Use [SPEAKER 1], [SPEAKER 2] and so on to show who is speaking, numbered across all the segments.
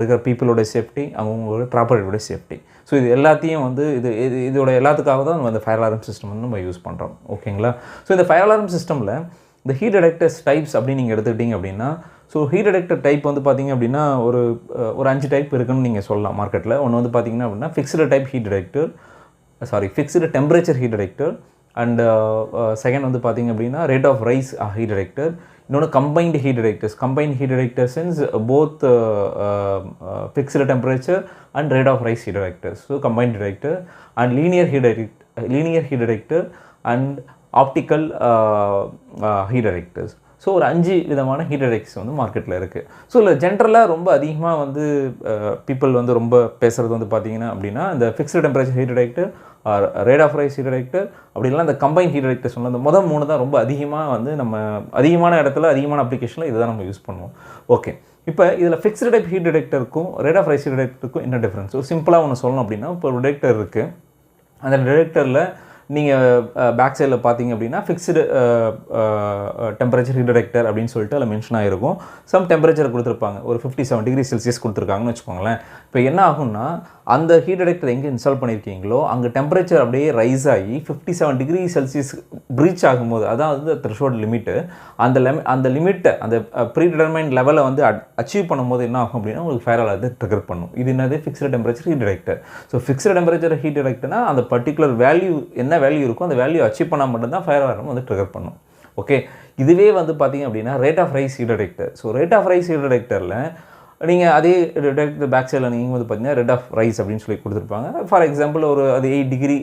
[SPEAKER 1] இருக்கிற பீப்புளோட சேஃப்டி, அவங்களோட ப்ராப்பர்ட்டியோட சேஃப்டி. ஸோ இது எல்லாத்தையும் வந்து இதோட எல்லாத்துக்காக தான் நம்ம இந்த ஃபயர் அலாரம் சிஸ்டம் வந்து நம்ம யூஸ் பண்ணுறோம். ஓகேங்களா? ஸோ இந்த ஃபயர் அலாரம் சிஸ்டமில் இந்த ஹீட் டிடெக்டர்ஸ் டைப்ஸ் அப்படின்னு நீங்கள் எடுத்துக்கிட்டிங்க அப்படின்னா, ஸோ ஹீட் டிடெக்டர் டைப் வந்து பார்த்திங்க அப்படின்னா ஒரு 5 டைப் இருக்குதுன்னு நீங்கள் சொல்லலாம் மார்க்கெட்டில். ஒன்று வந்து பார்த்திங்கன்னா அப்படின்னா fixed type heat detector, fixed temperature heat detector, and second வந்து பார்த்திங்க அப்படின்னா rate of rise heat detector. இன்னொன்று combined heat detectors. Combined heat detectors இன்ஸ் both fixed temperature and rate of rise heat detectors. So combined detector and linear heat detector and optical heat detectors. So ஒரு 5 விதமான heat detectors வந்து மார்க்கெட்டில் இருக்குது. So இல்லை ஜென்ரலாக ரொம்ப அதிகமாக வந்து பீப்புள் வந்து ரொம்ப பேசுகிறது வந்து பார்த்திங்கன்னா அப்படின்னா இந்த fixed temperature heat detector, rate of rise heat detector, அப்படி இல்லைனா இந்த கம்பைன் ஹீட் டிடெக்டர் சொன்ன அந்த மொதல் 3 தான் ரொம்ப அதிகமாக வந்து நம்ம அதிகமான இடத்துல அதிகமான அப்ளிகேஷனில் இதை தான் நம்ம யூஸ் பண்ணுவோம். ஓகே, இப்போ இதில் ஃபிக்ஸ்டு டைப் ஹீட் டிடெக்டருக்கும் ரேட் ஆஃப் ரைஸ் ஹீட் டிடெக்டருக்கும் என்ன டிஃப்ரென்ஸ்? ஸோ சிம்பிளாக ஒன்று சொல்லணும் அப்படின்னா, இப்போ ஒரு டிடெக்டர் இருக்குது. அந்த டிடெக்டரில் நீங்கள் பேக் சைடில் பார்த்தீங்க அப்படின்னா ஃபிக்ஸ்டு டெம்பரேச்சர் ஹீட் டிடெக்டர் அப்படின்னு சொல்லிட்டு அதில் மென்ஷன் ஆகிருக்கும். சம் டெம்பரேச்சர் கொடுத்துருப்பாங்க, ஒரு 57 டிகிரி செல்சியஸ் கொடுத்துருக்காங்கன்னு வச்சுக்கோங்களேன். இப்போ என்ன ஆகும்னா அந்த ஹீட் டிடெக்டர் எங்கே இன்ஸ்டால் பண்ணியிருக்கீங்களோ அங்கே டெம்பரேச்சர் அப்படியே ரைஸ் ஆகி 57 டிகிரி செல்சியஸ் ப்ரீச் ஆகும்போது, அதான் வந்து த்ரெஷோல்ட் லிமிட்டு, அந்த லிமிட்டை அந்த ப்ரீ டிட்டர்மைன்ட் லெவலை வந்து அச்சீவ் பண்ணும்போது என்ன ஆகும் அப்படின்னா உங்களுக்கு ஃபயர் அலார்ம் ட்ரிகர் பண்ணும். இது என்னது? Fixed temperature heat detector. So fixed temperature heat டிடெக்டர்னா அந்த பர்டிகுலர் வேல்யூ என்ன வேல்யூ இருக்கோ அந்த வேல்யூ அச்சீவ் பண்ணால் மட்டும்தான் ஃபயர் அலார்ம் வந்து ட்ரிகர் பண்ணும். ஓகே, இதுவே வந்து பார்த்திங்க அப்படின்னா rate of rise heat detector. So rate of rise heat டிடெக்டரில் நீங்கள் அதே டிடெக்டர் பேக் சைடில் நீங்கள் வந்து பார்த்தீங்கன்னா ரேட் ஆஃப் ரைஸ் அப்படின்னு சொல்லி கொடுத்துருப்பாங்க. ஃபார் எக்ஸாம்பிள் ஒரு அது 8 டிகிரி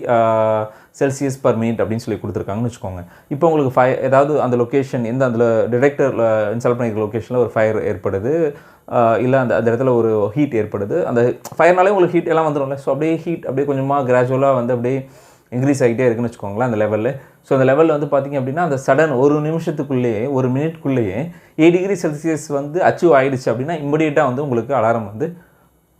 [SPEAKER 1] செல்சியஸ் பர் மினிட் அப்படின்னு சொல்லி கொடுத்துருக்காங்கன்னு வச்சுக்கோங்க. இப்போ உங்களுக்கு ஏதாவது அந்த லொக்கேஷன் எந்த அந்த டிடெக்டரில் இன்ஸ்டால் பண்ணியிருக்க லொக்கேஷனில் ஒரு ஃபயர் ஏற்படுது, இல்லை அந்த இடத்துல ஒரு ஹீட் ஏற்படுது. அந்த ஃபயர்னாலே உங்களுக்கு ஹீட் எல்லாம் வந்துடும்ல. ஸோ அப்படியே ஹீட் அப்படியே கொஞ்சமாக கிராஜுவலாக வந்து அப்படியே இன்க்ரீஸ் ஆகிட்டே இருக்குன்னு வச்சுக்கோங்களேன் அந்த லெவலில். ஸோ அந்த லெவலில் வந்து பார்த்திங்க அப்படின்னா அந்த சடன் ஒரு நிமிஷத்துக்குள்ளேயே ஒரு மினிட்குள்ளேயே 8 டிகிரி செல்சியஸ் வந்து அச்சீவ் ஆகிடுச்சு அப்படின்னா இமிடியேட்டாக வந்து உங்களுக்கு அலாரம் வந்து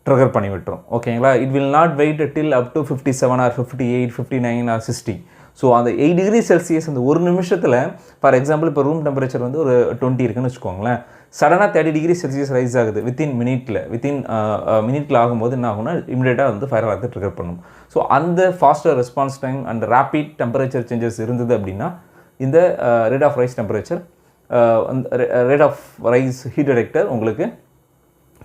[SPEAKER 1] ட்ரிகர் பண்ணி விட்டுரும். ஓகேங்களா? It will not wait till up to 57 or 58, 59 or 60. So அந்த 8 டிகிரி செல்சியஸ் அந்த ஒரு நிமிஷத்தில், ஃபார் எக்ஸாம்பிள் இப்போ ரூம் டெம்பரேச்சர் வந்து ஒரு 20 இருக்குன்னு வச்சுக்கோங்களேன். சடனாக 30 டிகிரி செல்சியஸ் ரைஸ் ஆகுது வித்தின் மினிட்டில் ஆகும்போது என்ன ஆகும்னா இமிடியேட்டாக வந்து ஃபயர் அலார்த்தை ட்ரிகர் பண்ணும். ஸோ அந்த faster response time and rapid temperature changes இருந்தது அப்படின்னா இந்த rate of rise temperature rate of rise heat detector உங்களுக்கு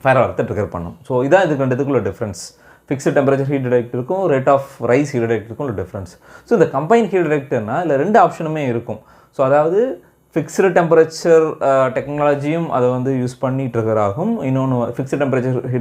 [SPEAKER 1] ஃபயர் அலார்த்தை ட்ரிகர் பண்ணும். ஸோ இதான் இதுக்கு ரெண்டுத்துக்குள்ள டிஃப்ரென்ஸ். ஃபிக்ஸ்டு டெம்பரேச்சர் ஹீட் டிடெக்டருக்கும் ரேட் ஆஃப் ரைஸ் ஹீட் டிடெக்டருக்கும் உள்ள டிஃப்ரென்ஸ். ஸோ இந்த கம்பைன் ஹீட் டிடெக்டர்னால் இதில் 2 ஆப்ஷனுமே இருக்கும். ஸோ அதாவது ஃபிக்ஸ்டு டெம்பரேச்சர் டெக்னாலஜியும் அதை வந்து யூஸ் பண்ணி ட்ரிகர் ஆகும். இன்னொன்று ஃபிக்ஸ்டு டெம்பரேச்சர்